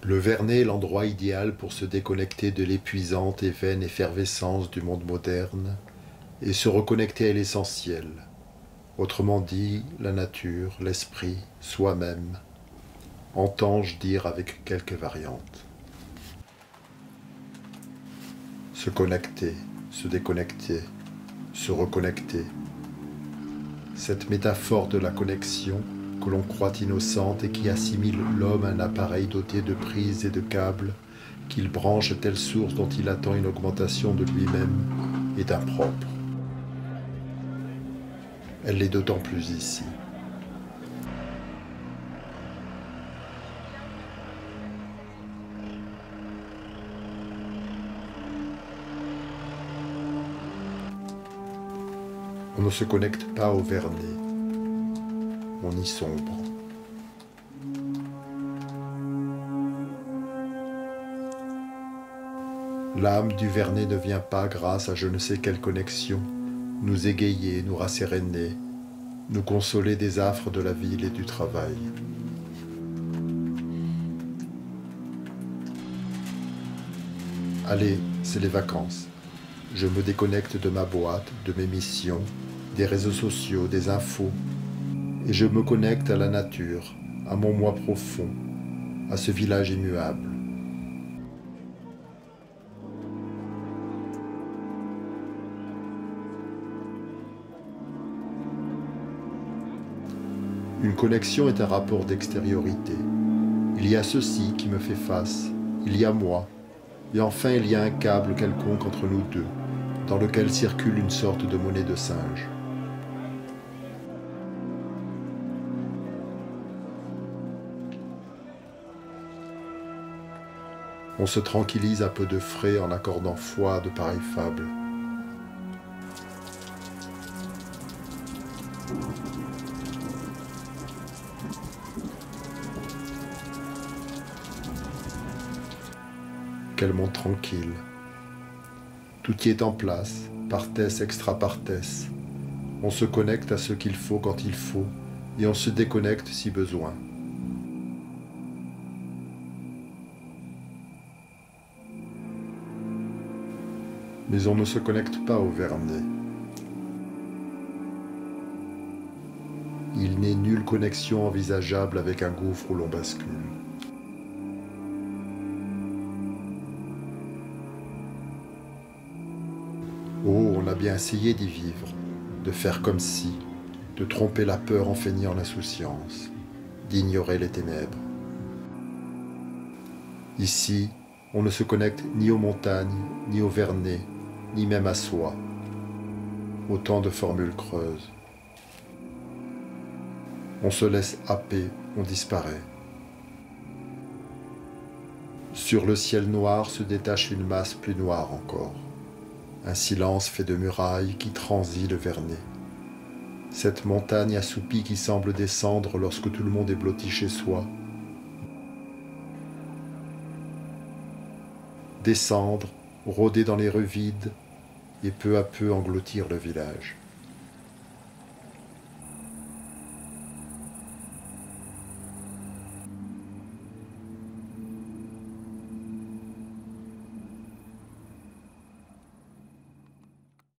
Le Vernet est l'endroit idéal pour se déconnecter de l'épuisante et vaine effervescence du monde moderne et se reconnecter à l'essentiel, autrement dit la nature, l'esprit, soi-même, entends-je dire avec quelques variantes. Se connecter, se déconnecter, se reconnecter. Cette métaphore de la connexion que l'on croit innocente et qui assimile l'homme à un appareil doté de prises et de câbles qu'il branche à telle source dont il attend une augmentation de lui-même est impropre. Elle l'est d'autant plus ici. On ne se connecte pas au Vernet, on y sombre. L'âme du Vernet ne vient pas, grâce à je ne sais quelle connexion, nous égayer, nous rasséréner, nous consoler des affres de la ville et du travail. Allez, c'est les vacances. Je me déconnecte de ma boîte, de mes missions, des réseaux sociaux, des infos, et je me connecte à la nature, à mon moi profond, à ce village immuable. Une connexion est un rapport d'extériorité. Il y a ceci qui me fait face, il y a moi, et enfin il y a un câble quelconque entre nous deux, dans lequel circule une sorte de monnaie de singe. On se tranquillise à peu de frais en accordant foi à de pareilles fables. Quel monde tranquille. Tout y est en place, partes extra partes. On se connecte à ce qu'il faut quand il faut, et on se déconnecte si besoin. Mais on ne se connecte pas au Vernet. Il n'est nulle connexion envisageable avec un gouffre où l'on bascule. Oh, on a bien essayé d'y vivre, de faire comme si, de tromper la peur en feignant l'insouciance, d'ignorer les ténèbres. Ici, on ne se connecte ni aux montagnes, ni au Vernet, ni même à soi. Autant de formules creuses. On se laisse happer, on disparaît. Sur le ciel noir se détache une masse plus noire encore. Un silence fait de murailles qui transit le Vernet. Cette montagne assoupie qui semble descendre lorsque tout le monde est blotti chez soi. Descendre, rôder dans les rues vides et peu à peu engloutir le village.